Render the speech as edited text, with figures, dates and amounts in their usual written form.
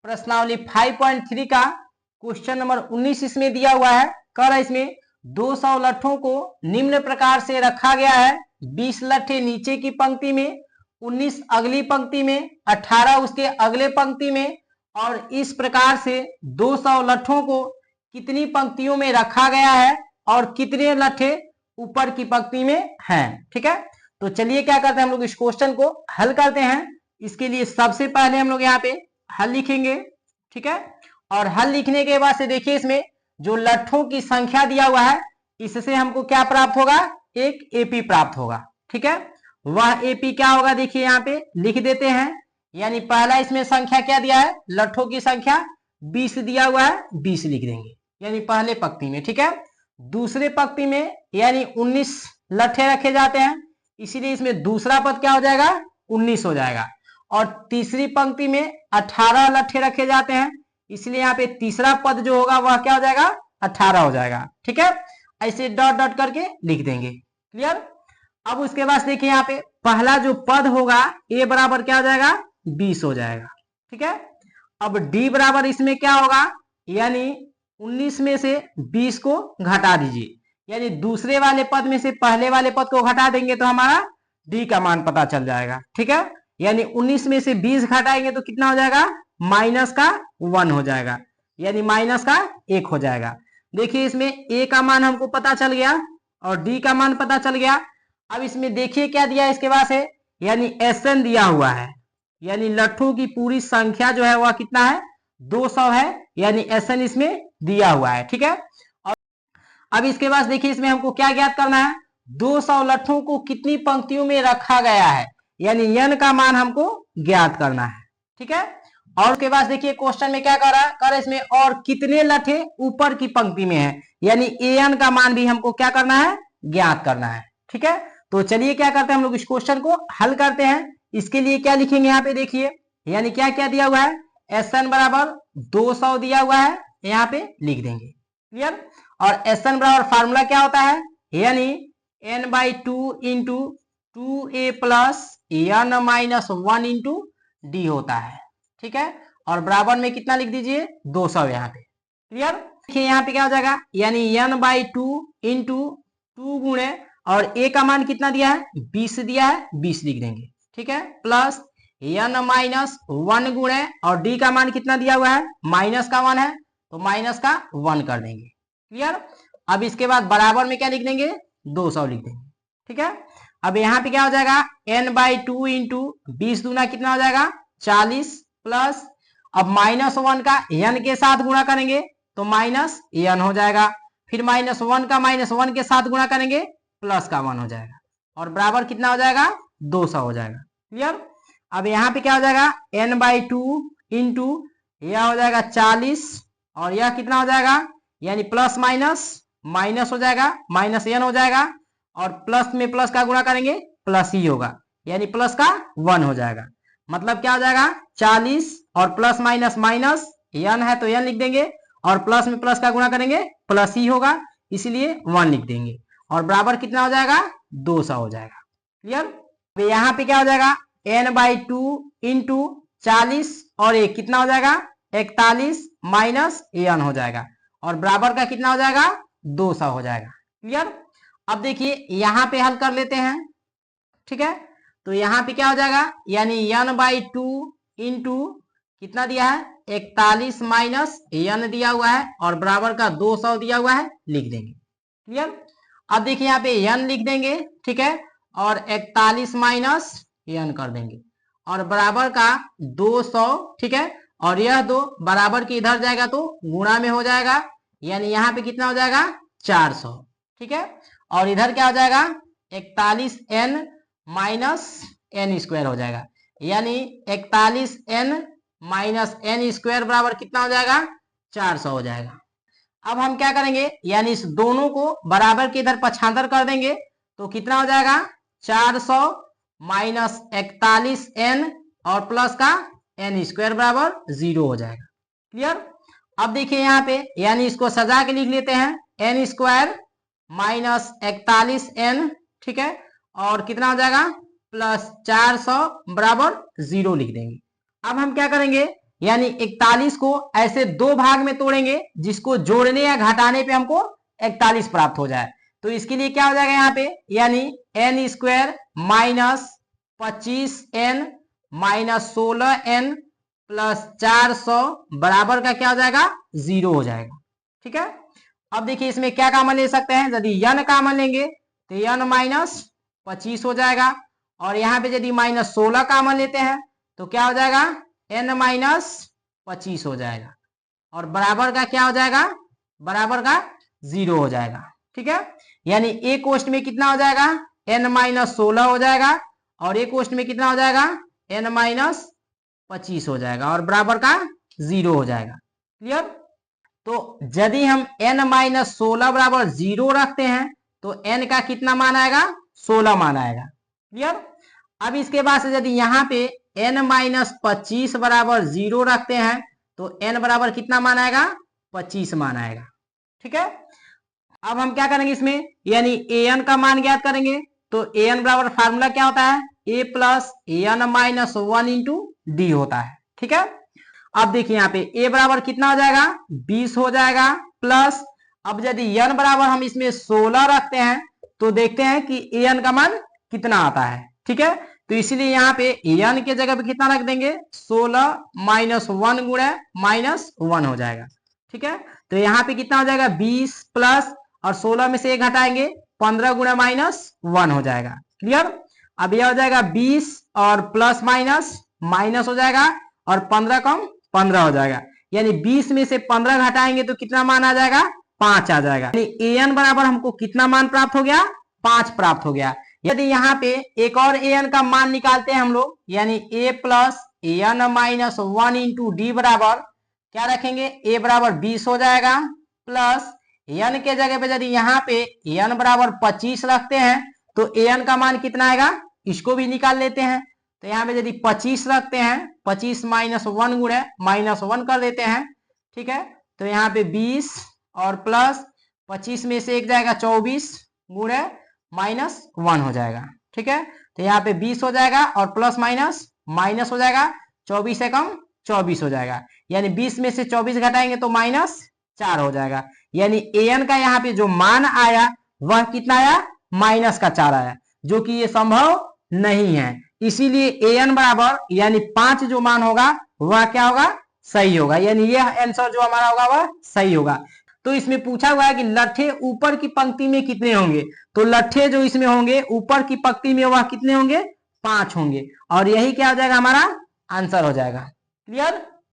प्रश्नावली 5.3 का question number 19 इसमें दिया हुआ है। कह रहा है इसमें 200 लट्ठों को निम्न प्रकार से रखा गया है। 20 लट्ठे नीचे की पंक्ति में, 19 अगली पंक्ति में, 18 उसके अगले पंक्ति में, और इस प्रकार से 200 लट्ठों को कितनी पंक्तियों में रखा गया है और कितने लट्ठे ऊपर की पंक्ति में हैं। ठीक है, तो चलिए क्या करते हैं, हम लोग इस क्वेश्चन को हल करते हैं। इसके लिए सबसे पहले हम लोग यहाँ पे हल लिखेंगे। ठीक है, और हल लिखने के बाद से देखिए इसमें जो लट्ठों की संख्या दिया हुआ है इससे हमको क्या प्राप्त होगा, एक एपी प्राप्त होगा। ठीक है, वह एपी क्या होगा देखिए यहाँ पे लिख देते हैं। यानी पहला इसमें संख्या क्या दिया है, लट्ठों की संख्या 20 दिया हुआ है, 20 लिख देंगे यानी पहले पंक्ति में। ठीक है, दूसरे पंक्ति में यानी 19 लट्ठे रखे जाते हैं, इसीलिए इसमें दूसरा पद क्या हो जाएगा, 19 हो जाएगा। और तीसरी पंक्ति में 18 लट्ठे रखे जाते हैं, इसलिए यहाँ पे तीसरा पद जो होगा वह क्या हो जाएगा, 18 हो जाएगा। ठीक है, ऐसे डॉट डॉट करके लिख देंगे। क्लियर। अब उसके बाद देखिए यहाँ पे पहला जो पद होगा ए बराबर क्या हो जाएगा, 20 हो जाएगा। ठीक है, अब डी बराबर इसमें क्या होगा, यानी 19 में से 20 को घटा दीजिए, यानी दूसरे वाले पद में से पहले वाले पद को घटा देंगे तो हमारा डी का मान पता चल जाएगा। ठीक है, यानी 19 में से 20 घटाएंगे तो कितना हो जाएगा, माइनस का 1 हो जाएगा, यानी माइनस का 1 हो जाएगा। देखिए इसमें ए का मान हमको पता चल गया और डी का मान पता चल गया। अब इसमें देखिए क्या दिया है इसके बाद से, यानी एसएन दिया हुआ है, यानी लट्ठों की पूरी संख्या जो है वह कितना है, 200 है, यानी एसएन इसमें दिया हुआ है। ठीक है, और अब इसके बाद देखिए इसमें हमको क्या ज्ञात करना है, 200 लट्ठों को कितनी पंक्तियों में रखा गया है, यानी एन का मान हमको ज्ञात करना है। ठीक है, और उसके बाद देखिए क्वेश्चन में क्या कर रहा है, कर इसमें और कितने लट्ठे ऊपर की पंक्ति में है, यानी एन का मान भी हमको क्या करना है, ज्ञात करना है। ठीक है, तो चलिए क्या करते हैं, हम लोग इस क्वेश्चन को हल करते हैं। इसके लिए क्या लिखेंगे यहाँ पे देखिए, यानी क्या क्या दिया हुआ है, एसएन बराबर 200 दिया हुआ है, यहाँ पे लिख देंगे। क्लियर। और एसएन बराबर फार्मूला क्या होता है, यानी n/2 into 2a plus n minus 1 into D होता है। ठीक है, और बराबर में कितना लिख दीजिए, 200 यहाँ पे। क्लियर। देखिए यहाँ पे क्या हो जाएगा, यानी n/2 इंटू 2 गुणे, और a का मान कितना दिया है, 20 दिया है, 20 लिख देंगे। ठीक है, प्लस n माइनस 1 गुणे, और d का मान कितना दिया हुआ है, माइनस का 1 है तो माइनस का 1 कर देंगे। क्लियर। अब इसके बाद बराबर में क्या लिख देंगे, 200 लिख देंगे। ठीक है, अब यहाँ पे क्या हो जाएगा, n/2 इंटू 20 दूना कितना हो जाएगा, 40, प्लस अब माइनस 1 का n के साथ गुणा करेंगे तो माइनस n हो जाएगा, फिर माइनस 1 का माइनस 1 के साथ गुणा करेंगे प्लस का 1 हो जाएगा, और बराबर कितना हो जाएगा, 200 हो जाएगा। क्लियर। अब यहाँ पे क्या हो जाएगा, n/2 इंटू यह हो जाएगा 40, और यह कितना हो जाएगा, यानी प्लस माइनस माइनस हो जाएगा, माइनस n हो जाएगा, और प्लस में प्लस का गुणा करेंगे प्लस ही होगा, यानी प्लस का 1 हो जाएगा। मतलब क्या हो जाएगा, 40 और प्लस माइनस माइनस, n है तो n लिख देंगे, और प्लस में प्लस का गुणा करेंगे प्लस ही होगा, इसलिए 1 लिख देंगे, और बराबर कितना हो जाएगा, 200 हो जाएगा। क्लियर। तो यहाँ पे क्या हो जाएगा, n/2 इंटू 40 और एक कितना हो जाएगा, 41 माइनस n हो जाएगा, और बराबर का कितना हो जाएगा, 200 हो जाएगा। क्लियर। अब देखिए यहाँ पे हल कर लेते हैं। ठीक है, तो यहाँ पे क्या हो जाएगा, यानी n/2 इंटू कितना दिया है, 41 माइनस n दिया हुआ है, और बराबर का 200 दिया हुआ है, लिख देंगे। क्लियर। अब देखिए यहाँ पे n लिख देंगे। ठीक है, और 41 माइनस n कर देंगे, और बराबर का 200। ठीक है, और यह दो बराबर के इधर जाएगा तो गुणा में हो जाएगा, यानी यहाँ पे कितना हो जाएगा, 400। ठीक है, और इधर क्या हो जाएगा, 41n माइनस n स्क्वायर हो जाएगा, यानी 41n माइनस n स्क्वायर बराबर कितना हो जाएगा, 400 हो जाएगा। अब हम क्या करेंगे, यानी इस दोनों को बराबर के इधर पक्षांतर कर देंगे तो कितना हो जाएगा, 400 माइनस 41n और प्लस का n स्क्वायर बराबर 0 हो जाएगा। क्लियर। अब देखिए यहाँ पे, यानी इसको सजा के लिख लेते हैं, n स्क्वायर माइनस 41n। ठीक है, और कितना हो जाएगा, प्लस 400 बराबर 0 लिख देंगे। अब हम क्या करेंगे, यानी 41 को ऐसे दो भाग में तोड़ेंगे जिसको जोड़ने या घटाने पे हमको 41 प्राप्त हो जाए। तो इसके लिए क्या हो जाएगा यहाँ पे, यानी n square minus 25n minus 16n plus 400 बराबर का क्या हो जाएगा, 0 हो जाएगा। ठीक है, अब देखिए इसमें क्या कॉमन ले सकते हैं, यदि n कॉमन लेंगे तो n माइनस 25 हो जाएगा, और यहाँ पे यदि माइनस 16 कॉमन लेते हैं तो क्या हो जाएगा, n माइनस 25 हो जाएगा, और बराबर का क्या हो जाएगा, बराबर का 0 हो जाएगा। ठीक है, यानी ए कोष्ट में कितना हो जाएगा, n माइनस 16 हो जाएगा, और ए कोष्ट में कितना हो जाएगा, n माइनस 25 हो जाएगा, और बराबर का 0 हो जाएगा। क्लियर। तो यदि हम n माइनस 16 बराबर 0 रखते हैं तो n का कितना मान आएगा, 16 मान आएगा। क्लियर। अब इसके बाद से यदि यहाँ पे n माइनस 25 बराबर 0 रखते हैं तो n बराबर कितना मान आएगा, 25 मान आएगा। ठीक है, अब हम क्या करेंगे इसमें, यानी an का मान ज्ञात करेंगे। तो an बराबर फार्मूला क्या होता है, a plus n minus 1 into D होता है। ठीक है, अब देखिए यहाँ पे a बराबर कितना हो जाएगा, 20 हो जाएगा, प्लस अब यदि n बराबर हम इसमें 16 रखते हैं तो देखते हैं कि an का मान कितना आता है। ठीक है, तो इसीलिए यहाँ पे n के जगह पे कितना रख देंगे, 16 माइनस 1 गुणे माइनस 1 हो जाएगा। ठीक है, तो यहाँ पे कितना हो जाएगा, 20 प्लस और 16 में से 1 घटाएंगे, 15 गुणे माइनस 1 हो जाएगा। क्लियर। अब यह हो जाएगा 20 और प्लस माइनस माइनस हो जाएगा, और 15 कम 15 हो जाएगा, यानी 20 में से 15 घटाएंगे तो कितना मान आ जाएगा, 5 आ जाएगा। यानी an बराबर हमको कितना मान प्राप्त हो गया, 5 प्राप्त हो गया। यदि यहाँ पे एक और an का मान निकालते हैं हम लोग, यानी a plus n minus 1 into D बराबर क्या रखेंगे, a बराबर 20 हो जाएगा, प्लस n के जगह पे यदि यहाँ पे n बराबर 25 रखते हैं तो an का मान कितना आएगा, इसको भी निकाल लेते हैं। तो यहाँ पे यदि 25 रखते हैं, 25 माइनस 1 गुणे माइनस 1 कर देते हैं। ठीक है, तो यहाँ पे 20 और प्लस 25 में से 1 जाएगा, 24 गुणे माइनस 1 हो जाएगा। ठीक है, तो यहाँ पे 20 हो जाएगा और प्लस माइनस माइनस हो जाएगा, 24 से कम 24 हो जाएगा, यानी 20 में से 24 घटाएंगे तो माइनस 4 हो जाएगा। यानी an का यहाँ पे जो मान आया वह कितना आया, माइनस का 4 आया, जो कि ये संभव नहीं है। इसीलिए an बराबर यानी 5 जो मान होगा वह क्या होगा, सही होगा, यानी यह आंसर जो हमारा होगा वह सही होगा। तो इसमें पूछा हुआ है कि लट्ठे ऊपर की पंक्ति में कितने होंगे, तो लट्ठे जो इसमें होंगे ऊपर की पंक्ति में वह कितने होंगे, 5 होंगे, और यही क्या हो जाएगा, हमारा आंसर हो जाएगा। क्लियर।